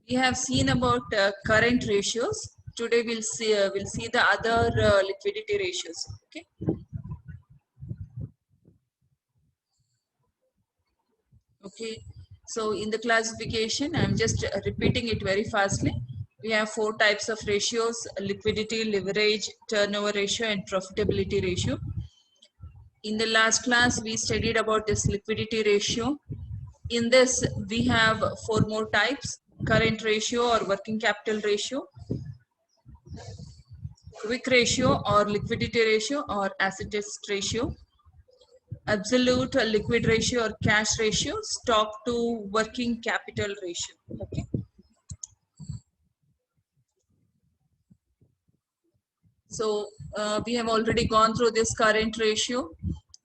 We have seen about current ratios. Today we'll see the other liquidity ratios. Okay. Okay. So in the classification, I'm just repeating it very fastly. We have 4 types of ratios: liquidity, leverage, turnover ratio, and profitability ratio. In the last class, we studied about this liquidity ratio. In this, we have 4 more types: current ratio or working capital ratio, quick ratio or liquidity ratio or asset test ratio, absolute liquid ratio or cash ratio, stock to working capital ratio. Okay. So we have already gone through this current ratio.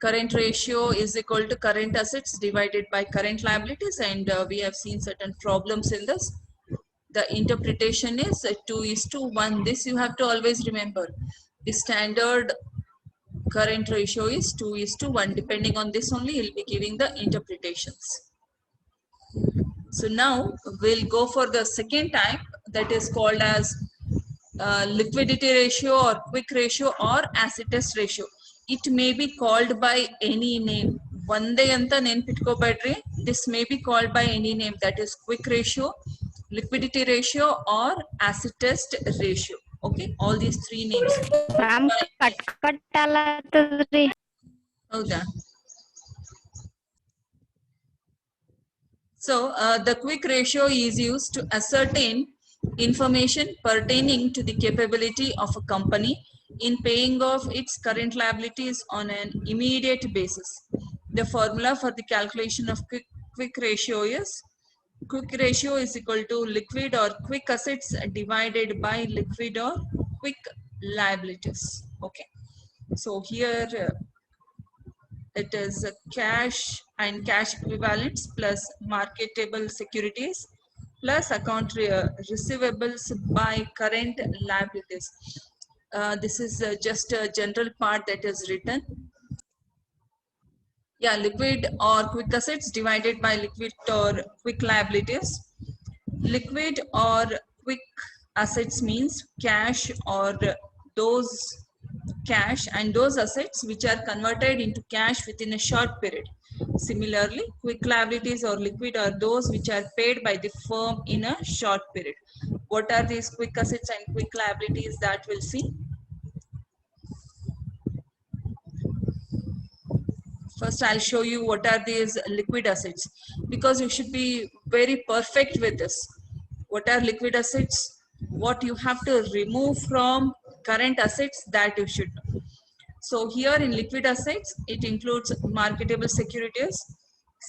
Current ratio is equal to current assets divided by current liabilities, and we have seen certain problems in this. The interpretation is 2:1. This you have to always remember. The standard current ratio is 2:1. Depending on this only, he'll be giving the interpretations. So now we'll go for the second type, that is called as liquidity ratio or quick ratio or asset test ratio. It may be called by any name. Onde anta nenpitkobeddri. This may be called by any name, that is quick ratio, liquidity ratio or asset test ratio. Okay, all these 3 names. Ma'am cut cut ಅಲ್ಲತ್ತದ್ರಿ. ಹೌದಾ? So the quick ratio is used to ascertain information pertaining to the capability of a company in paying off its current liabilities on an immediate basis. The formula for the calculation of quick ratio is equal to liquid or quick assets divided by liquid or quick liabilities. Okay. So here it is cash and cash equivalents plus marketable securities plus account receivables by current liabilities. This is just a general part that is written. Yeah, liquid or quick assets divided by liquid or quick liabilities. Liquid or quick assets means cash or those cash and those assets which are converted into cash within a short period. Similarly, quick liabilities or liquid are those which are paid by the firm in a short period. What are these quick assets and quick liabilities that we'll see? First, I'll show you what are these liquid assets, because you should be very perfect with this. What are liquid assets? What you have to remove from current assets, that you should know. So here in liquid assets, it includes marketable securities,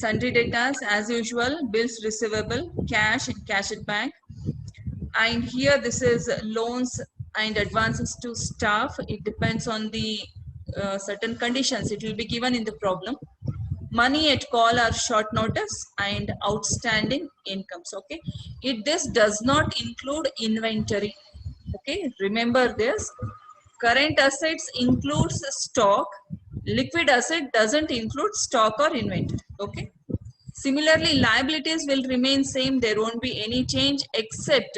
sundry debtors as usual, bills receivable, cash and cash at bank. And here this is loans and advances to staff. It depends on the certain conditions. It will be given in the problem. Money at call or short notice and outstanding incomes. Okay, this does not include inventory. Okay, remember this. Current assets includes stock. Liquid asset doesn't include stock or inventory. Okay. Similarly, liabilities will remain same. There won't be any change, except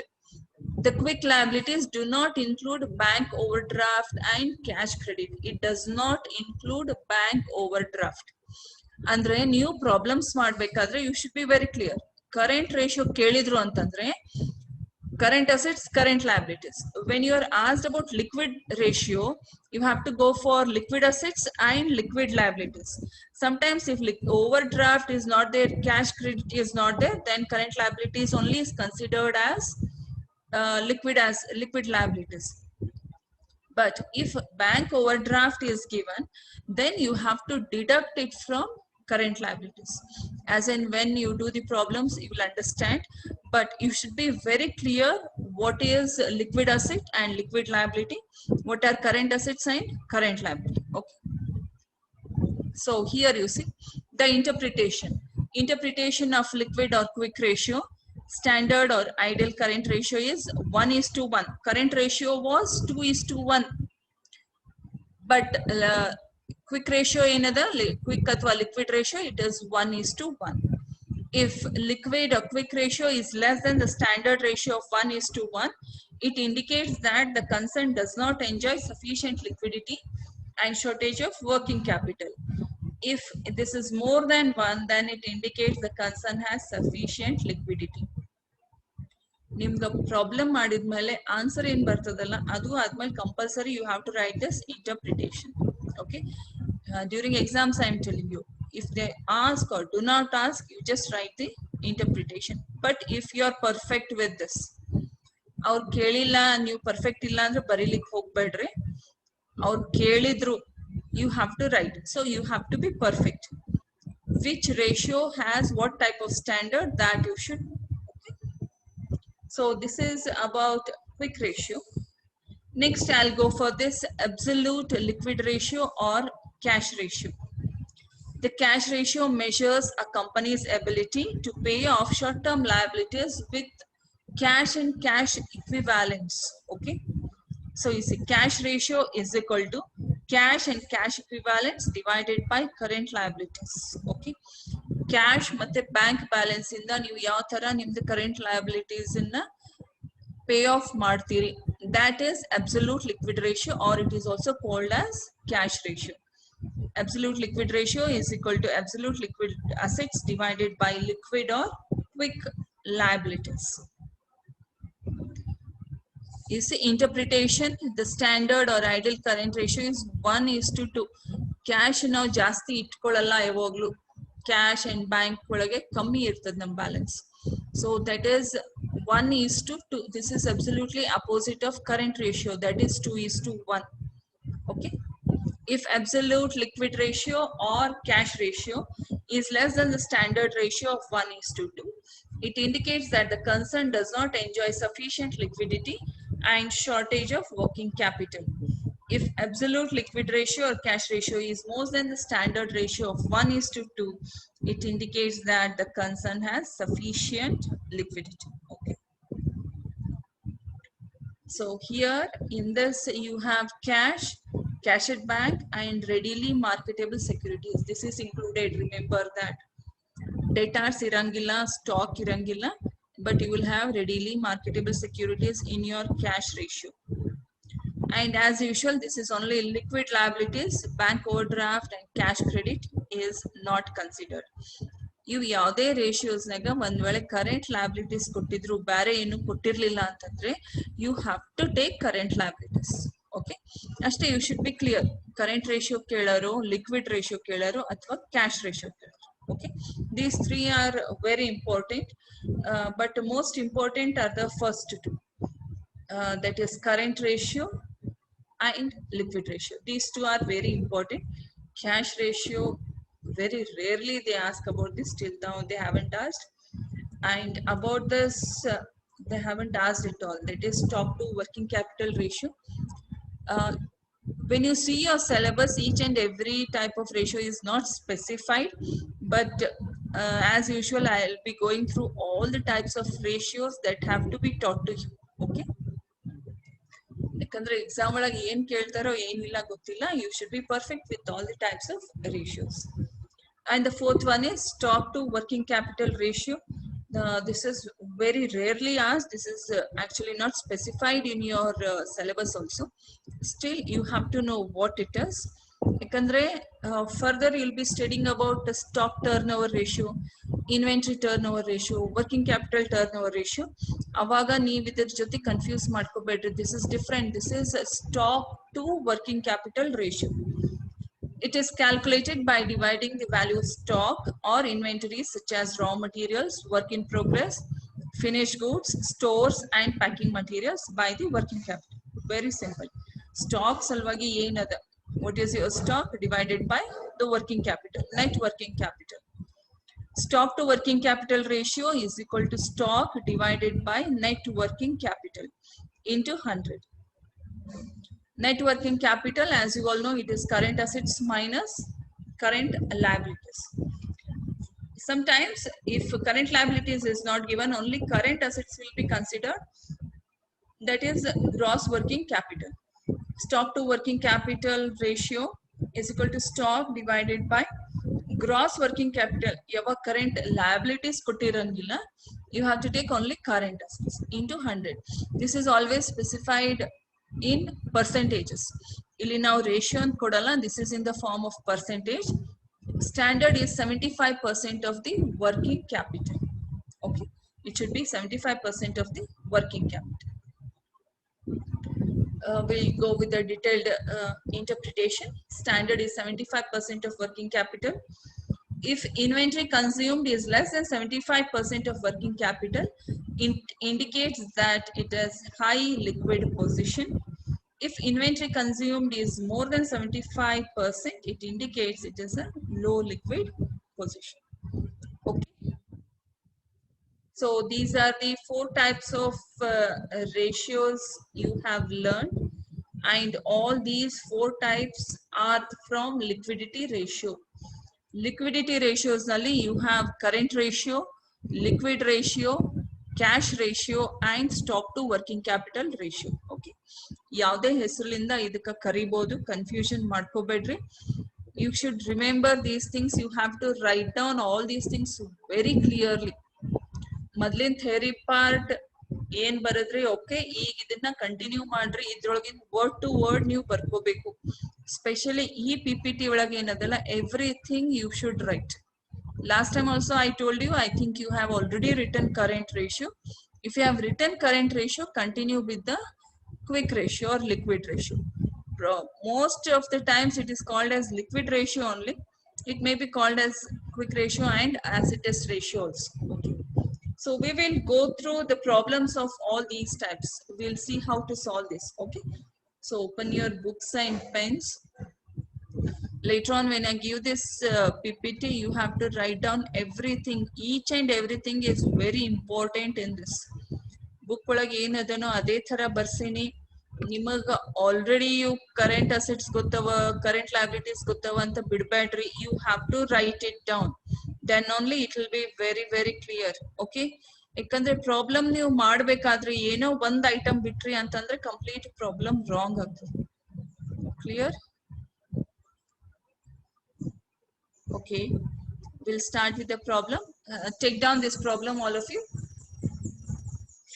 the quick liabilities do not include bank overdraft and cash credit. It does not include bank overdraft. ಅಂದ್ರೆ ನೀವು problems ಮಾಡಬೇಕಾದ್ರೆ you should be very clear. Current ratio ಕೇಳಿದ್ರು ಅಂತಂದ್ರೆ current assets, current liabilities. When you are asked about liquid ratio, you have to go for liquid assets and liquid liabilities. Sometimes if overdraft is not there, cash credit is not there, then current liabilities only is considered as liquid liabilities. But if bank overdraft is given, then you have to deduct it from current liabilities. As in when you do the problems, you will understand, but you should be very clear what is liquid asset and liquid liability, what are current assets and current liability. Okay. So here you see the interpretation of liquid or quick ratio. Standard or ideal current ratio is 1:1. Current ratio was 2:1. But quick ratio ಏನದ quick ಅಥವಾ liquid ratio, it is 1:1. If liquid or quick ratio is less than the standard ratio of 1:1, it indicates that the concern does not enjoy sufficient liquidity and shortage of working capital. If this is more than 1, then it indicates the concern has sufficient liquidity. ನಿಮ್ಗೆ problem ಮಾಡಿದ್ಮೇಲೆ answer ಏನ್ ಬರ್ತದಲ್ಲ ಅದು ಆದ್ಮೇಲೆ compulsory you have to write this interpretation. Okay, during exams I am telling you, if they ask or do not ask, you just write the interpretation. But if you are perfect with this, ಅವ್ರು ಕೇಳಿಲ್ಲ ನೀವು perfect ಇಲ್ಲ ಅಂದ್ರೆ ಬರೀಲಿಕ್ಕೆ ಹೋಗ್ಬೇಡ್ರಿ. ಅವ್ರು ಕೇಳಿದ್ರು you have to write, so you have to be perfect. Which ratio has what type of standard, that you should. Okay. So this is about quick ratio. Next I'll go for this absolute liquid ratio or cash ratio. The cash ratio measures a company's ability to pay off short-term liabilities with cash and cash equivalents. Okay, so you see cash ratio is equal to cash and cash equivalents divided by current liabilities. Okay, cash ಮತ್ತೆ bank balance ಇಂದ ನೀವು ಯಾವ ತರ ನಿಮ್ದು current liabilities ಇಂದ pay off ಮಾಡ್ತೀರಿ, that is absolute liquid ratio, or it is also called as cash ratio. Absolute liquid ratio is equal to absolute liquid assets divided by liquid or quick liabilities. You see interpretation, the standard or ideal current ratio is 1:2. Cash ನಾವು ಜಾಸ್ತಿ ಇಟ್ಕೊಳ್ಳಲ್ಲ ಯಾವಾಗ್ಲೂ, cash and bank ಒಳಗೆ ಕಮ್ಮಿ ಇರ್ತದೆ ನಮ್ಮ balance. So that is 1:2. This is absolutely opposite of current ratio, that is 2:1. Okay. If absolute liquid ratio or cash ratio is less than the standard ratio of 1:2, it indicates that the concern does not enjoy sufficient liquidity and shortage of working capital. If absolute liquid ratio or cash ratio is more than the standard ratio of 1:2, it indicates that the concern has sufficient liquidity. Okay. So here in this you have cash, cash at bank, and readily marketable securities. This is included. Remember that debtors irangilla, stock irangilla, but you will have readily marketable securities in your cash ratio. And as usual, this is only liquid liabilities. Bank overdraft and cash credit is not considered. ಇವು ಯಾವುದೇ ರೇಷಿಯೋಸ್ನಾಗ ಒಂದ್ ವೇಳೆ current liabilities ಕೊಟ್ಟಿದ್ರು ಬೇರೆ ಏನು ಕೊಟ್ಟಿರ್ಲಿಲ್ಲ ಅಂತಂದ್ರೆ you have to take current liabilities. Okay, ಅಷ್ಟೇ. You should be clear. Current ratio ಕೇಳೋರು, ಲಿಕ್ವಿಡ್ ರೇಷಿಯೋ ಕೇಳೋರು, ಅಥವಾ ಕ್ಯಾಶ್ ರೇಷಿಯೋ ಕೇಳೋರು. Okay, these three are very important, but most important are the first two, that is current ratio and liquid ratio. These two are very important. Cash ratio, very rarely they ask about this, till now they haven't asked, and about this they haven't asked at all. That is stock to working capital ratio. When you see your syllabus, each and every type of ratio is not specified, but as usual I'll be going through all the types of ratios that have to be taught to you. Okay, ಯಾಕಂದ್ರೆ exam ಒಳಗೆ ಏನ್ ಕೇಳ್ತಾರೋ ಏನಿಲ್ಲ ಗೊತ್ತಿಲ್ಲ. You should be perfect with all the types of ratios. And the fourth one is stock to working capital ratio. This is very rarely asked. This is actually not specified in your syllabus also. Still you have to know what it is. Yakandre further you'll be studying about the stock turnover ratio, inventory turnover ratio, working capital turnover ratio. Avaga ನೀವು ಇದರ ಜೊತೆ confuse ಮಾಡ್ಕೋಬೇಡ್ರಿ. This is different. This is a stock to working capital ratio. It is calculated by dividing the value of stock or inventories such as raw materials, work in progress, finished goods, stores and packing materials by the working capital. Very simple. Stock salvagi ಏನದ, what is your stock divided by the working capital, net working capital. Stock to working capital ratio is equal to stock divided by net working capital into 100. Net working capital, as you all know, it is current assets minus current liabilities. Sometimes if current liabilities is not given, only current assets will be considered, that is gross working capital. Stock to working capital ratio is equal to stock divided by gross working capital yava current liabilities kottirangilla, you have to take only current assets into 100. This is always specified in percentages. Illi now ratio an kodalla, this is in the form of percentage. Standard is 75% of the working capital. Okay, it should be 75% of the working capital. We'll go with the detailed interpretation. Standard is 75% of working capital. If inventory consumed is less than 75% of working capital, it indicates that it has high liquid position. If inventory consumed is more than 75%, it indicates it is a low liquid position. Okay. So these are the 4 types of ratios you have learned, and all these 4 types are from liquidity ratio. Liquidity ratios nalli you have current ratio, liquid ratio, cash ratio and stock to working capital ratio. Okay, ಯಾವುದೇ ಹೆಸರಿನಿಂದ ಇದಕ್ಕೆ ಕರಿಬಹುದು, confusion ಮಾಡ್ಕೋಬೇಡ್ರಿ. You should remember these things. You have to write down all these things very clearly. ಮೊದಲಿನ theory part ಏನ್ ಬರದ್ರಿ, okay, ಈಗ ಇದನ್ನ continue ಮಾಡ್ರಿ. ಇದ್ರೊಳಗಿನ word to word ನೀವು ಬರ್ಕೋಬೇಕು. ಸ್ಪೆಷಲಿ ಈ PPT ಒಳಗೆ ಏನದಲ್ಲ, everything you should write. Last time also I told you, I think you have already written current ratio. If you have written current ratio, continue with the quick ratio or liquid ratio. Most of the times it is called as liquid ratio only. It may be called as quick ratio and acid test ratio also. Okay. So we will go through the problems of all these types. We'll see how to solve this. Okay. So open your books and pens. Later on, when I give this PPT, you have to write down everything. Each and everything is very important in this book. ಒಳಗೆ ಏನದನೋ ಅದೇ ತರ ಬರ್ಸೀನಿ. ನಿಮಗ already you current assets ಗೊತ್ತವ, current liabilities ಗೊತ್ತವ ಅಂತ ಬಿಡಬೇಡ್ರಿ. You have to write it down, then only it will be very very clear. Okay, ಯಾಕಂದ್ರೆ ಪ್ರಾಬ್ಲಮ್ ನೀವು ಮಾಡ್ಬೇಕಾದ್ರೆ ಏನೋ ಒಂದ್ ಐಟಮ್ ಬಿಟ್ರಿ ಅಂತಂದ್ರೆ ಕಂಪ್ಲೀಟ್ ಪ್ರಾಬ್ಲಮ್ ರಾಂಗ್ ಆಗ್ತದೆ. Clear? Okay, we'll start with the problem. Take down this problem, all of you.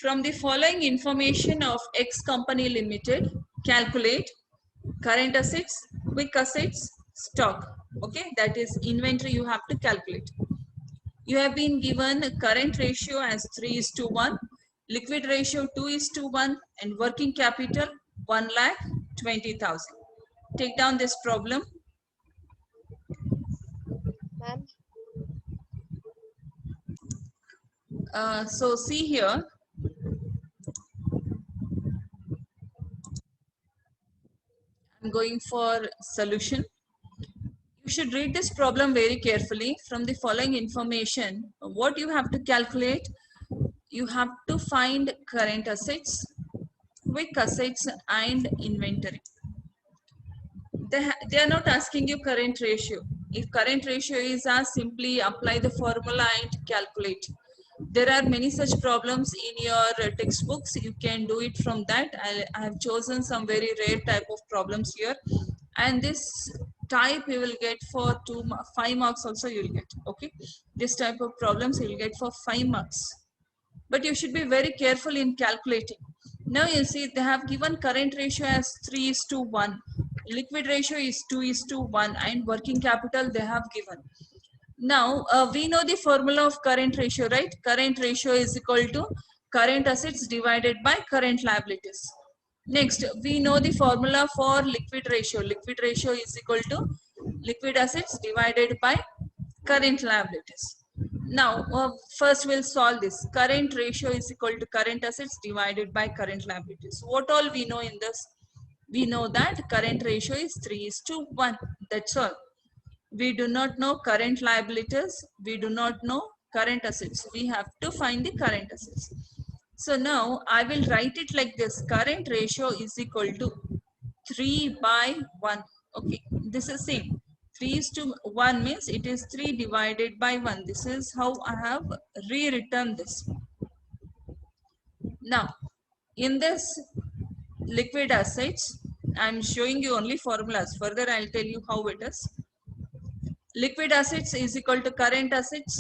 From the following information of X Company Limited, calculate current assets, quick assets, stock. Okay, that is inventory you have to calculate. You have been given a current ratio as 3:1, liquid ratio 2:1, and working capital 1,20,000. Take down this problem. So see here, I'm going for solution. You should read this problem very carefully. From the following information, what you have to calculate, you have to find current assets, quick assets and inventory. They are not asking you current ratio. If current ratio is asked, simply apply the formula and calculate. There are many such problems in your textbooks. You can do it from that. I have chosen some very rare type of problems here, and this type you will get for 5 marks also you will get. Okay, this type of problems you will get for 5 marks, but you should be very careful in calculating. Now you see they have given current ratio as 3:1, liquid ratio is 2:1, and working capital they have given. Now we know the formula of current ratio, right? Current ratio is equal to current assets divided by current liabilities. Next, we know the formula for liquid ratio. Liquid ratio is equal to liquid assets divided by current liabilities. Now first we'll solve this. Current ratio is equal to current assets divided by current liabilities. What all we know in this? We know that current ratio is 3:1. That's all. We do not know current liabilities. We do not know current assets. We have to find the current assets. So now I will write it like this. Current ratio is equal to 3/1. Okay, this is same. 3:1 means it is 3 divided by 1. This is how I have rewritten this. Now, in this liquid assets, I am showing you only formulas. Further, I'll tell you how it is. liquid assets is equal to current assets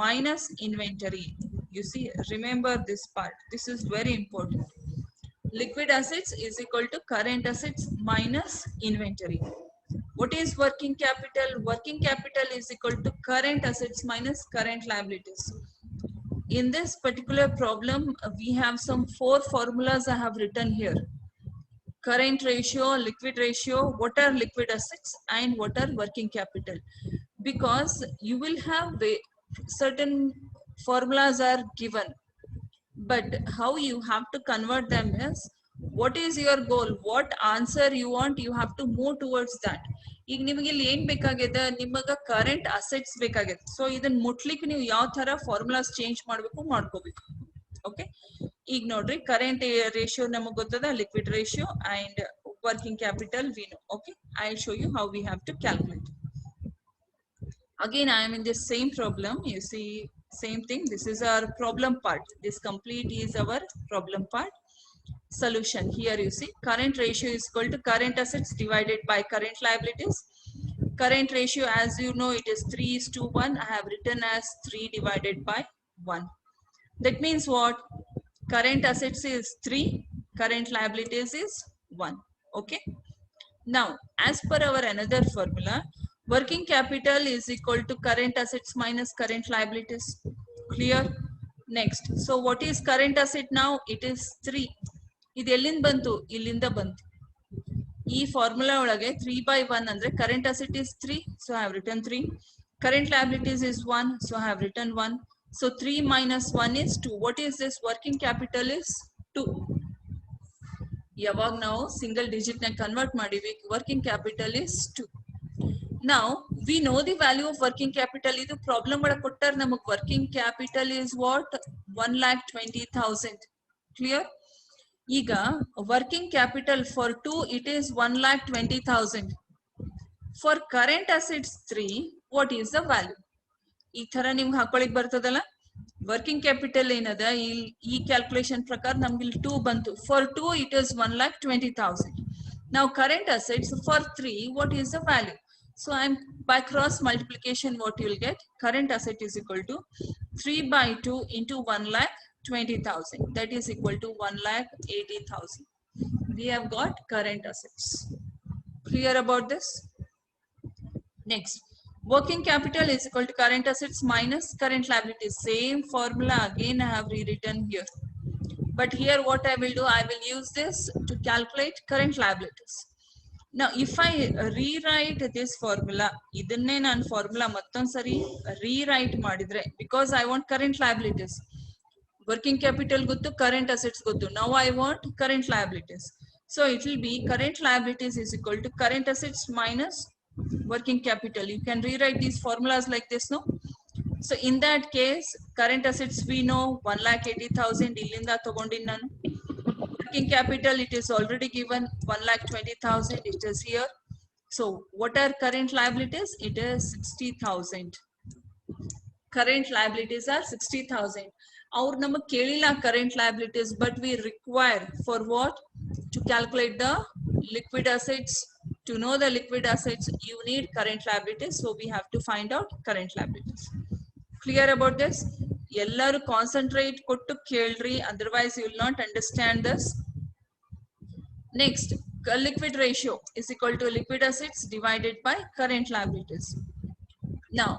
minus inventory. You see, remember this part, this is very important. Liquid assets is equal to current assets minus inventory. What is working capital? Working capital is equal to current assets minus current liabilities. In this particular problem, we have some 4 formulas I have written here. Current ratio, liquid ratio, what are liquid assets, and what are working capital. Because you will have certain formulas are given, but how you have to convert them is, what is your goal, what answer you want, you have to move towards that. ಈಗ ನಿಮಗೆ ಇಲ್ಲಿ ಏನ್ ಬೇಕಾಗಿದೆ, ನಿಮಗ current assets ಬೇಕಾಗಿದೆ. So ಇದನ್ನ ಮುಟ್ಲಿಕ್ಕೆ ನೀವು ಯಾವ ತರ ಫಾರ್ಮುಲಾಸ್ ಚೇಂಜ್ ಮಾಡಬೇಕು ಮಾಡ್ಕೋಬೇಕು. ಓಕೆ, ಈಗ ನೋಡ್ರಿ, ಕರೆಂಟ್ ರೇಷಿಯೋ ನಮಗೆ ಗೊತ್ತದ, liquid ratio and working capital we know. Okay, I will show you how we have to calculate. Again, I am in this same problem. You see, same thing. This is our problem part. This complete is our problem part. Solution. Here you see, current ratio is equal to current assets divided by current liabilities. Current ratio, as you know, it is 3:1. I have written as 3 divided by 1. That means what? Current assets is 3, current liabilities is 1. Okay. Now, as per our another formula, working capital is equal to current assets minus current liabilities. Clear? Next, so what is current asset now? It is 3. ಇದು ಎಲ್ಲಿಂದ ಬಂತು? ಇಲ್ಲಿಂದ ಬಂತು. ಈ formula ಒಳಗೆ 3/1 ಅಂದ್ರೆ current asset is 3, so I have written 3. Current liabilities is 1, so I have written 1. So 3 minus 1 is 2. What is this? Working capital is 2. ಯಾವಾಗ ನಾವು ಸಿಂಗಲ್ ಡಿಜಿಟ್ ನ ಕನ್ವರ್ಟ್ ಮಾಡಿವಿ, working capital is 2. Now we know the value of working capital. Idu problem ಒಳಗೆ ಕೊಟ್ಟಾರ ನಮಗೆ working capital is what? 1,20,000. Clear? ಈಗ working capital for 2 it is 1,20,000. For current assets 3, what is the value? ಈ ತರ ನಿಮ್ಗೆ ಹಾಕೊಳ್ಳಿಕ್ ಬರ್ತದಲ್ಲ, working capital ಏನದ, ಈ ಕ್ಯಾಲ್ಕುಲೇಷನ್ ಪ್ರಕಾರ ನಮ್ಗೆ ಇಲ್ಲಿ 2 ಬಂತು. For 2 it is 1,20,000. Now current assets for 3, what is the value? So I'm by cross multiplication, what you will get, current asset is equal to 3/2 into 1,20,000. That is equal to 1,80,000. We have got current assets. Clear about this? Next, working capital is equal to current assets minus current liabilities. Same formula again I have rewritten here. But here what I will do, I will use this to calculate current liabilities. Now if I rewrite this formula, idanne nan formula mattond sari rewrite madidre, because I want current liabilities. Working capital gottu, current assets gottu. Now I want current liabilities. So it will be current liabilities is equal to current assets minus working capital. You can rewrite these formulas like this, no? So in that case, current assets we know 1,80,000 illinda tagondin nanu. Working capital, it is already given 1,20,000, it is here. So what are current liabilities? It is 60,000. Current liabilities are 60,000. Our number kelila current liabilities, but we require for what? To calculate the liquid assets. To know the liquid assets, you need current liabilities. So we have to find out current liabilities. Clear about this? Ellaru concentrate kottu kelri, otherwise you will not understand this. Next, liquid ratio is equal to liquid assets divided by current liabilities. Now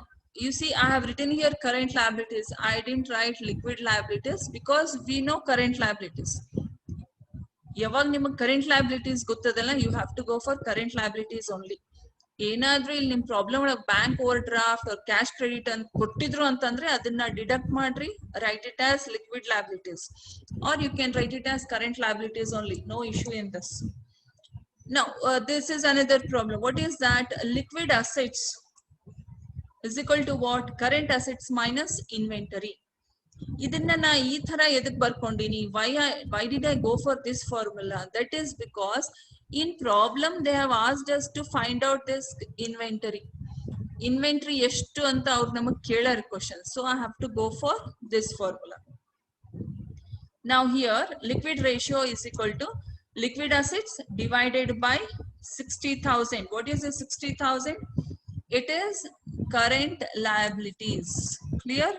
you see, I have written here current liabilities. I didn't write liquid liabilities because we know current liabilities. ಯಾವಾಗ ನಿಮಗೆ current liabilities ಗೊತ್ತದಲ್ಲ, you have to go for current liabilities only. ಏನಾದ್ರೂ ಇಲ್ಲಿ ನಿಮ್ problem ಒಳಗೆ bank overdraft ಅವ್ರ cash credit ಅಂತ ಕೊಟ್ಟಿದ್ರು ಅಂತಂದ್ರೆ ಅದನ್ನ ಡಿಡಕ್ಟ್ ಮಾಡ್ರಿ, write it as liquid liabilities, or you can write it as current liabilities only. No issue in this. Now this is another problem. What is that? Liquid assets is equal to what? Current assets minus inventory. ಇದನ್ನ ನಾ ಈ ತರ ಎದಕ್ ಬರ್ಕೊಂಡಿನಿ? Why did I go for this formula? That is because in problem they have asked us to find out this inventory. Inventory ಎಷ್ಟು ಅಂತ ಅವ್ರು ನಮಗೆ ಕೇಳಾರ question. So I have to go for this formula. Now here liquid ratio is equal to liquid assets divided by 60,000. What is the 60,000? It is current liabilities. Clear?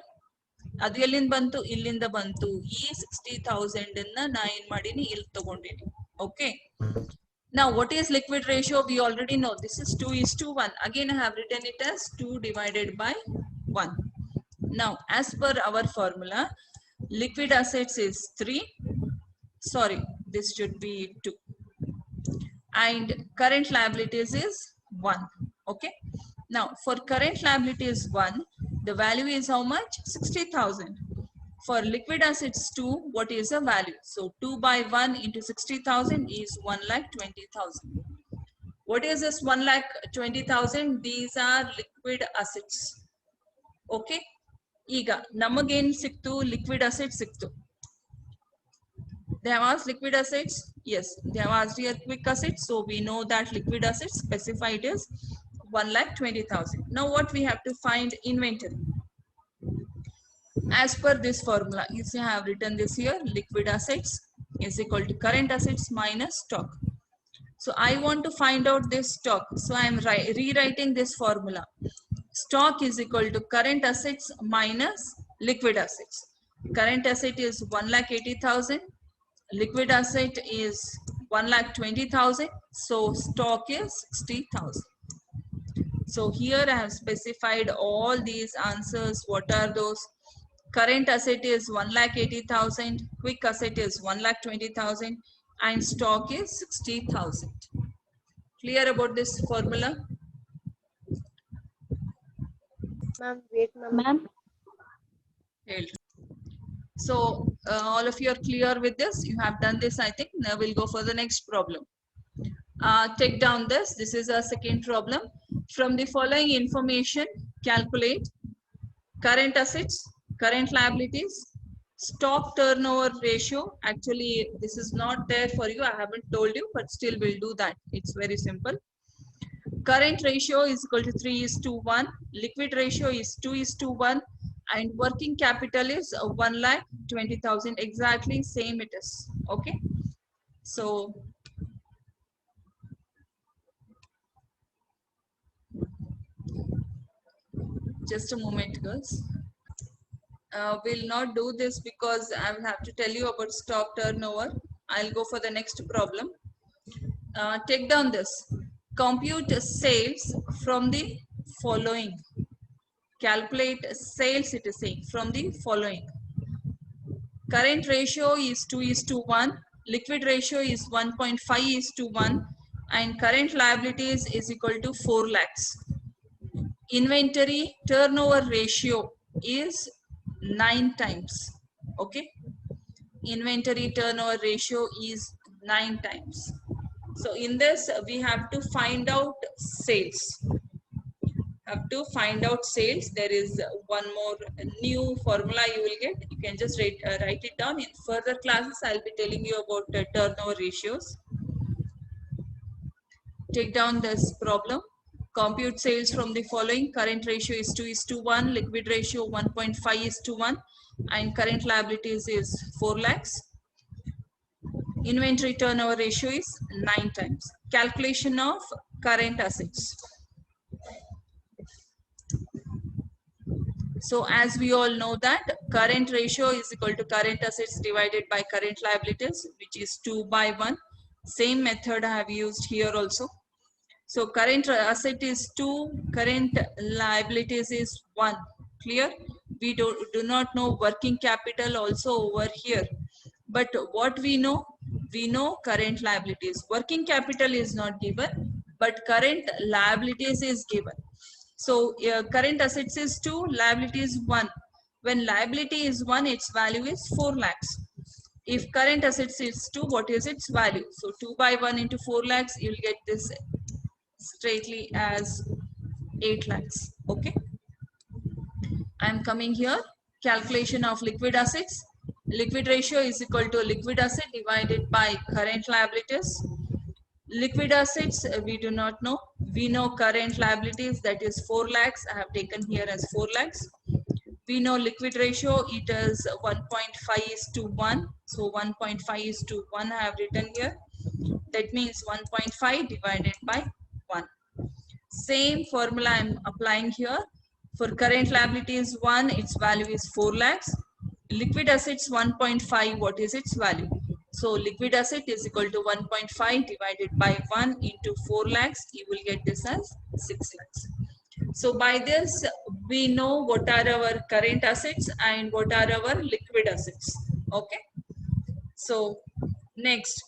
ಅದು ಎಲ್ಲಿಂದ ಬಂತು? ಇಲ್ಲಿಂದ ಬಂತು. ಈ 60,000 ಅನ್ನ ನಾ ಏನ್ ಮಾಡೀನಿ? ಇಲ್ಲಿ ತಗೊಂಡಿನಿ. Okay. Now what is liquid ratio? We already know this is 2:1. Again I have written it as 2 divided by 1. Now as per our formula, liquid assets is 3. Sorry, this should be 2. And current liabilities is 1. Okay. Now for current liabilities 1, the value is how much? 60,000. For liquid assets 2, what is the value? So 2 by 1 into 60,000 is 1,20,000. What is this 1,20,000? These are liquid assets. Okay. Iga namagin siktu liquid assets siktu. They have asked liquid assets. Yes, they have asked here quick assets. So we know that liquid assets specified is 1,20,000. Now what we have to find? Inventory. As per this formula, if you have written this here, liquid assets is equal to current assets minus stock. So I want to find out this stock. So I am rewriting this formula. Stock is equal to current assets minus liquid assets. Current asset is 1,80,000. Liquid asset is 1,20,000. So stock is 60,000. So here I have specified all these answers. What are those? Current asset is 1,80,000. Quick asset is 1,20,000. And stock is 60,000. Clear about this formula? Ma'am, wait, ma'am. So all of you are clear with this? You have done this, I think. Now we'll go for the next problem. Take down this. This is our second problem. From the following information, calculate current assets, current liabilities, stock turnover ratio. Actually, this is not there for you. I haven't told you, but still we'll do that. It's very simple. Current ratio is equal to 3:1. Liquid ratio is 2:1. And working capital is 1,20,000. Exactly same it is. Okay. So just a moment, girls. We'll not do this because I will have to tell you about stock turnover. I'll go for the next problem. Take down this. Compute sales from the following. Calculate sales, it is saying, from the following. Current ratio is 2:1. Liquid ratio is 1.5:1. And current liabilities is equal to 4 lakhs. Inventory turnover ratio is 9 times. Okay. Inventory turnover ratio is 9 times. So in this we have to find out sales. Have to find out sales. There is one more new formula you will get. You can just write it down. In further classes I'll be telling you about turnover ratios. Take down this problem. Compute sales from the following. Current ratio is 2:1. Liquid ratio 1.5:1. And current liabilities is 4 lakhs. Inventory turnover ratio is 9 times. Calculation of current assets. So as we all know that current ratio is equal to current assets divided by current liabilities, which is 2 by 1. Same method I have used here also. So current asset is 2, current liabilities is 1. Clear? We do not know working capital also over here. But what we know current liabilities. Working capital is not given, but current liabilities is given. So current assets is 2, liability is 1. When liability is 1, its value is 4 lakhs. If current assets is 2, what is its value? So 2 by 1 into 4 lakhs, you will get this straightly as 8 lakhs. Okay. I'm coming here. Calculation of liquid assets. Liquid ratio is equal to liquid asset divided by current liabilities. Liquid assets we do not know. We know current liabilities, that is 4 lakhs. I have taken here as 4 lakhs. We know liquid ratio, it is 1.5:1. So 1.5:1 I have written here. That means 1.5 divided by 1. Same formula I am applying here. For current liabilities 1, its value is 4 lakhs. Liquid assets 1.5, what is its value? So liquid asset is equal to 1.5 divided by 1 into 4 lakhs. You will get this as 6 lakhs. So by this, we know what are our current assets and what are our liquid assets. Okay. So next,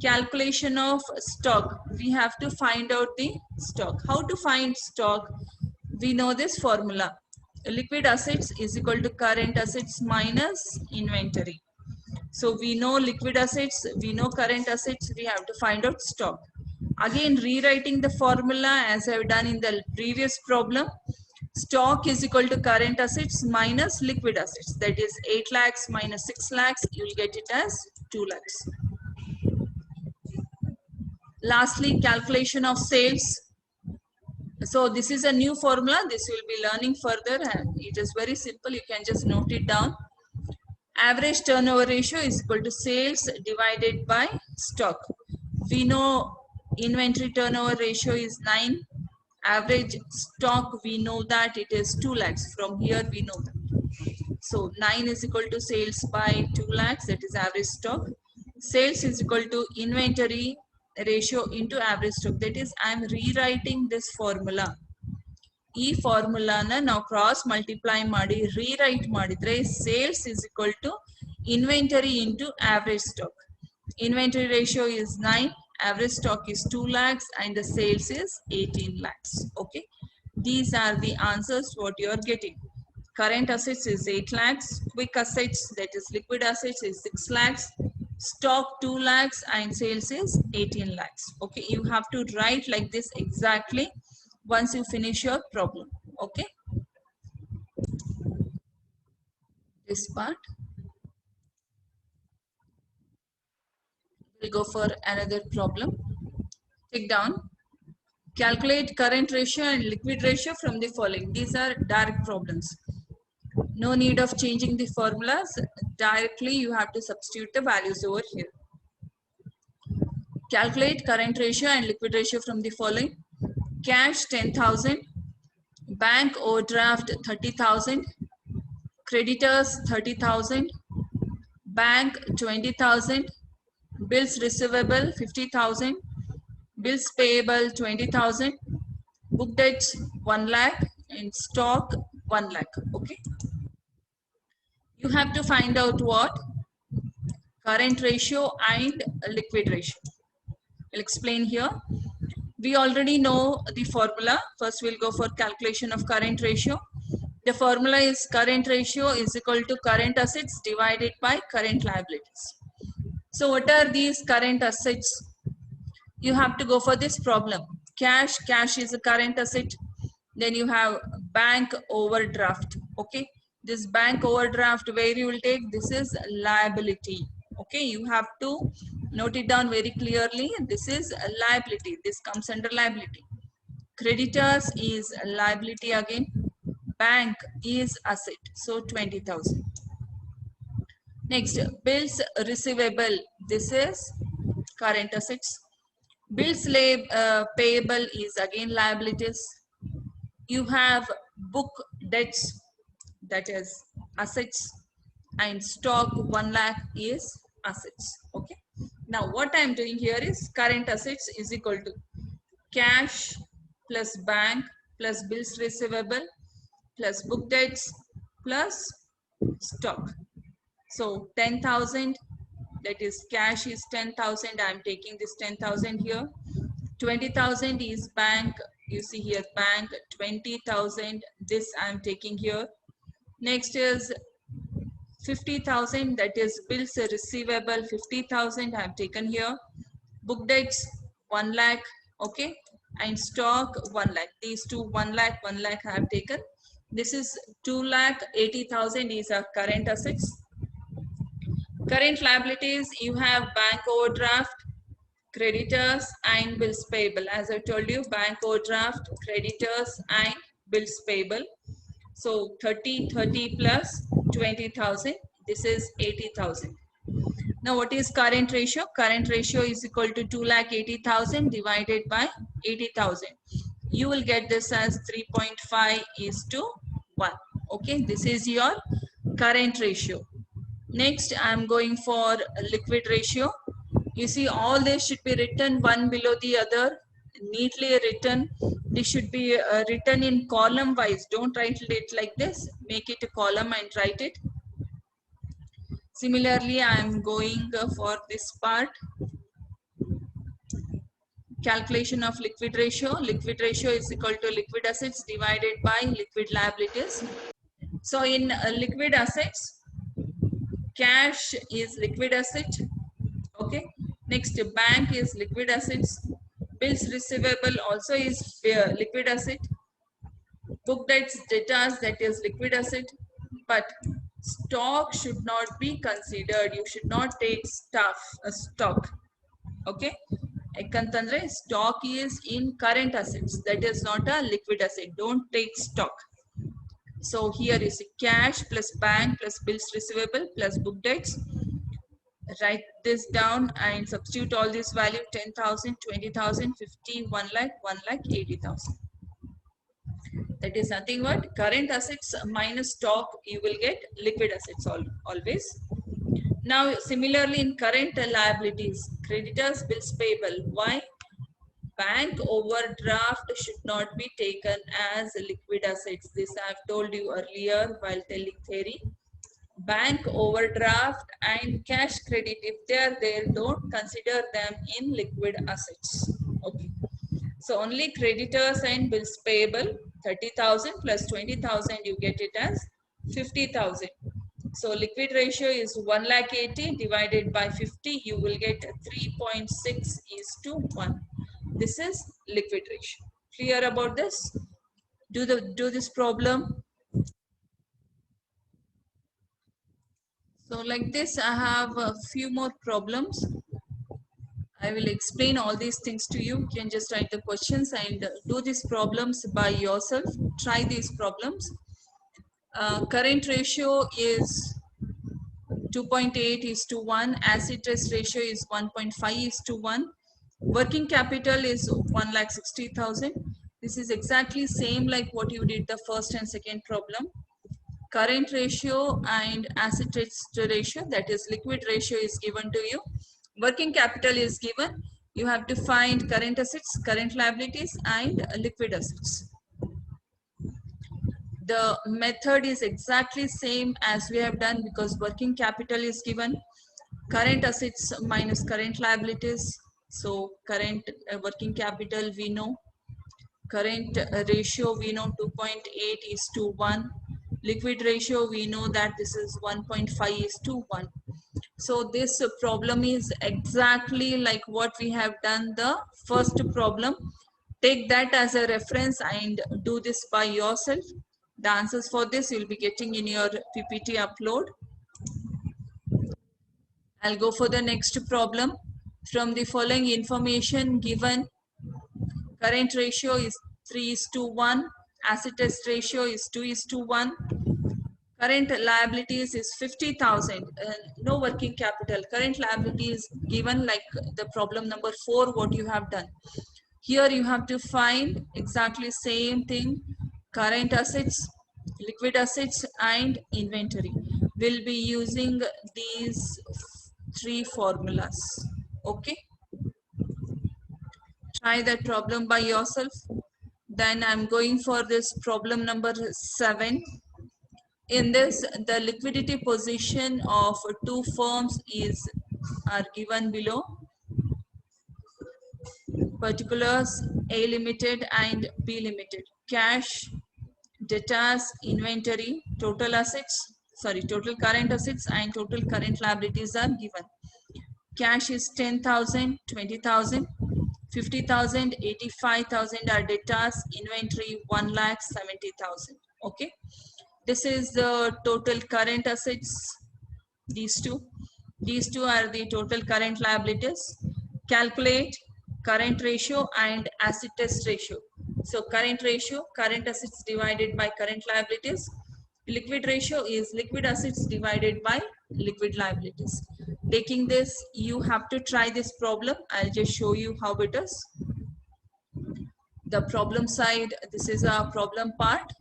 calculation of stock. We have to find out the stock. How to find stock? We know this formula. Liquid assets is equal to current assets minus inventory. So we know liquid assets, we know current assets, we have to find out stock. Again, rewriting the formula as I have done in the previous problem. Stock is equal to current assets minus liquid assets. That is 8 lakhs minus 6 lakhs. You will get it as 2 lakhs. Lastly, calculation of sales. So this is a new formula. This will be learning further and it is very simple. You can just note it down. Average turnover ratio is equal to sales divided by stock. We know inventory turnover ratio is 9. Average stock, we know that it is 2 lakhs. From here we know that. So 9 is equal to sales by 2 lakhs, that is average stock. Sales is equal to inventory ratio into average stock. That is, I am rewriting this formula. ಈ ಫಾರ್ಮುಲಾನ ನಾವು cross multiply ಮಾಡಿ rewrite ಮಾಡಿದ್ರೆ sales is equal to inventory into average stock. Inventory ratio is 9, average stock is 2 lakhs and the sales is 18 lakhs. Okay, these are the answers what you are getting. Current assets is 8 lakhs, quick assets, that is liquid assets, is 6 lakhs, stock 2 lakhs and sales is 18 lakhs. Okay, you have to write like this exactly once you finish your problem. Okay, this part. We'll go for another problem. Take down. Calculate current ratio and liquid ratio from the following. These are direct problems. No need of changing the formulas. Directly you have to substitute the values over here. Calculate current ratio and liquid ratio from the following. Cash 10,000, bank overdraft 30,000, creditors 30,000, bank 20,000, bills receivable 50,000, bills payable 20,000, book debts 1 lakh and stock 1 lakh. Okay, you have to find out what? Current ratio and liquid ratio. I'll explain here. We already know the formula. First we'll go for calculation of current ratio. The formula is current ratio is equal to current assets divided by current liabilities. So what are these current assets? You have to go for this problem. Cash is a current asset. Then you have bank overdraft. Okay, this bank overdraft, where you will take, this is liability. Okay, you have to note it down very clearly. This is a liability. This comes under liability. Creditors is a liability again. Bank is asset. So 20,000. Next, bills receivable. This is current assets. Bills payable is again liabilities. You have book debts, that is assets, and stock 1 lakh is assets. Okay, now what I am doing here is current assets is equal to cash plus bank plus bills receivable plus book debts plus stock. So 10,000, that is cash is 10,000. I am taking this 10,000 here. 20,000 is bank. You see here bank 20,000. This I am taking here. Next is 50,000. That is bills receivable 50,000. I have taken here. Book debts 1 lakh. Okay, and stock 1 lakh. These two 1 lakh, 1 lakh I have taken. This is 2,80,000 is our current assets. Current liabilities, you have bank overdraft, creditors and bills payable. As I told you, bank overdraft, creditors and bills payable. So 30 plus 20,000. This is 80,000. Now what is current ratio? Current ratio is equal to 2,80,000 divided by 80,000. you will get this as 3.5:1. Okay, this is your current ratio. Next, I am going for liquid ratio. You see, all this should be written one below the other, neatly written. This should be written in column wise. Don't write it like this. Make it a column and write it. Similarly, I am going for this part. Calculation of liquid ratio. Liquid ratio is equal to liquid assets divided by liquid liabilities. So in liquid assets, cash is liquid asset. Okay. Next, bank is liquid assets. Bills receivable also is liquid asset. Book debts, debtors, that is liquid asset. But stock should not be considered. You should not take stock. Okay. Ekantandre, stock is in current assets. That is not a liquid asset. Don't take stock. So here is cash plus bank plus bills receivable plus book debts. Write this down and substitute all this value: 10,000, 20,000, 50, 1 lakh, 1,80,000. That is nothing but current assets minus stock. You will get liquid assets always. Now, similarly in current liabilities, creditors, bills payable. Why? Bank overdraft should not be taken as liquid assets. This I have told you earlier while telling theory. Bank overdraft and cash credit, if they are there, don't consider them in liquid assets. Okay. So only creditors and bills payable, 30,000 plus 20,000, you get it as 50,000. So liquid ratio is 1,80,000 divided by 50. You will get 3.6:1. This is liquid ratio. Clear about this? Do this problem. So like this, I have a few more problems. I will explain all these things to you. You can just write the questions and do these problems by yourself. Try these problems. Current ratio is 2.8:1. Asset test ratio is 1.5:1. Working capital is 1,60,000. This is exactly same like what you did the first and second problem. Current ratio and asset test ratio, that is liquid ratio, is given to you. Working capital is given. You have to find current assets, current liabilities, and liquid assets. The method is exactly same as we have done because working capital is given. Current assets minus current liabilities. So current working capital we know. Current ratio we know 2.8:1. Liquid ratio we know that this is 1.5:1. So this problem is exactly like what we have done the first problem. Take that as a reference and do this by yourself. The answers for this you'll be getting in your PPT upload. I'll go for the next problem. From the following information given, current ratio is 3:1, asset test ratio is 2:1, current liabilities is 50,000, no working capital. Current liabilities given like the problem number 4, what you have done. Here you have to find exactly same thing, current assets, liquid assets, and inventory. We'll be using these 3 formulas. Okay. Try that problem by yourself. Then I'm going for this problem number 7. In this, the liquidity position of 2 firms are given below. Particulars: A Limited and B Limited. Cash, debtors, inventory, total current assets and total current liabilities are given. Cash is 10,000, 20,000, 50,000, 85,000 are debtors, inventory 1,70,000. Okay. This is the total current assets, these two. These two are the total current liabilities. Calculate current ratio and asset test ratio. So current ratio, current assets divided by current liabilities. Liquid ratio is liquid assets divided by liquid liabilities. Taking this, you have to try this problem. I'll just show you how it is. the problem side. This is a problem part.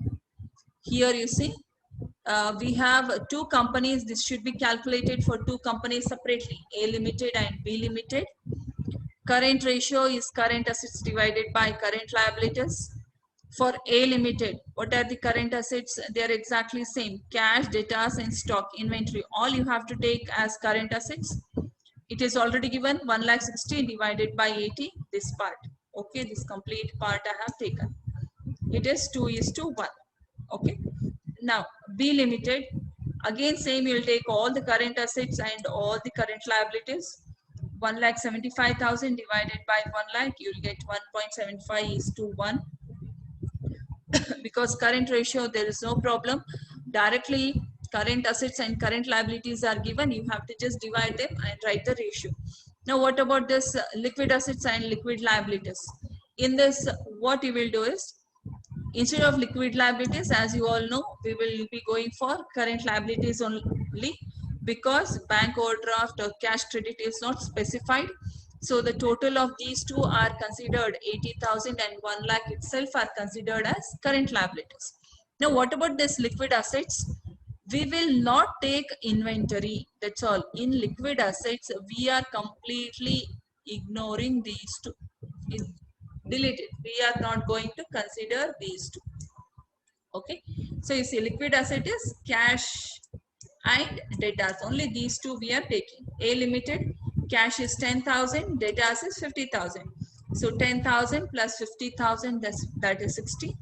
Here you see, we have two companies. This should be calculated for two companies separately, A Limited and B Limited. Current ratio is current assets divided by current liabilities. For A Limited, what are the current assets? They are exactly same. Cash, debtors and stock, inventory. All you have to take as current assets. It is already given 1,60,000 divided by 80, this part. Okay, this complete part I have taken. It is 2:1. Okay. Now, B Limited, again same, you'll take all the current assets and all the current liabilities. 1,75,000 divided by 1 lakh, you'll get 1.75:1. Because current ratio, there is no problem. Directly, current assets and current liabilities are given. You have to just divide them and write the ratio. Now, what about this liquid assets and liquid liabilities? In this, what you will do is, instead of liquid liabilities, as you all know, we will be going for current liabilities only, because bank overdraft or cash credit is not specified. So the total of these two are considered 80,000 and 1 lakh itself are considered as current liabilities. Now, what about this liquid assets? We will not take inventory. That's all. In liquid assets, we are completely ignoring these two. Delete it. We are not going to consider these two. Okay. So you see, liquid asset is cash and debtors. Only these two we are taking. A Limited, cash is 10,000, debtors is 50,000. So 10,000 plus 50,000, that is 60,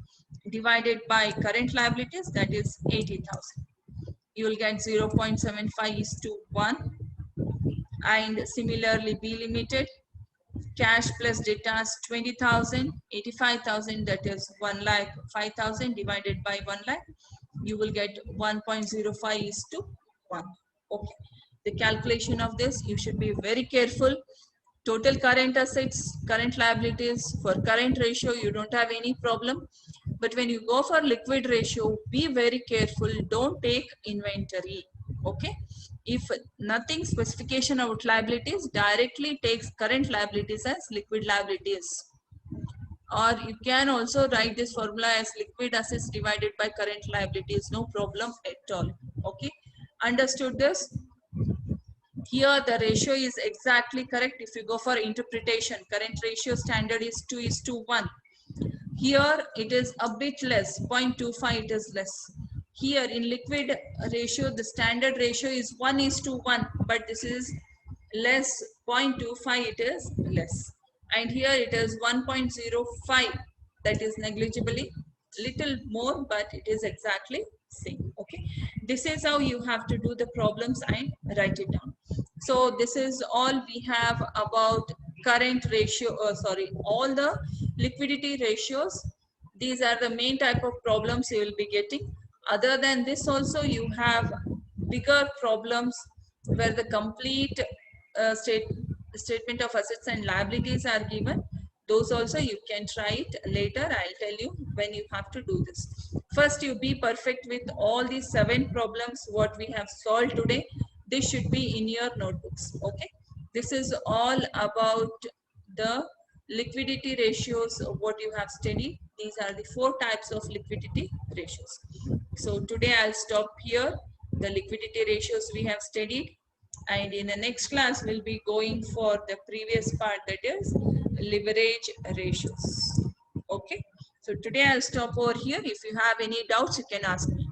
divided by current liabilities, that is 80,000. You will get 0.75:1. And similarly, B Limited, cash plus debtors 20,000, 85,000, that is 1,05,000 divided by 1 lakh, you will get 1.05:1. Okay, the calculation of this, you should be very careful. Total current assets, current liabilities, for current ratio you don't have any problem, but when you go for liquid ratio, be very careful, don't take inventory. Okay, if nothing specification about liabilities, directly takes current liabilities as liquid liabilities. Or you can also write this formula as liquid assets divided by current liabilities, no problem at all. Okay, understood this? Here the ratio is exactly correct. If you go for interpretation, current ratio standard is 2:1. Here it is a bit less, 0.25 it is less. Here in liquid ratio, the standard ratio is 1:1, but this is less, 0.25 it is less. And here it is 1.05, that is negligibly little more, but it is exactly same. Okay, this is how you have to do the problems and write it down. So this is all we have about current ratio, all the liquidity ratios. These are the main type of problems you will be getting. Other than this also, you have bigger problems where the complete statement of assets and liabilities are given. Those also you can try it later. I'll tell you when you have to do this. First, you be perfect with all these 7 problems what we have solved today. This should be in your notebooks. Okay, this is all about the liquidity ratios of what you have studied. These are the 4 types of liquidity ratios. So today I'll stop here. The liquidity ratios we have studied, and in the next class we'll be going for the previous part, that is leverage ratios. Okay, so today I'll stop over here. If you have any doubts, you can ask me.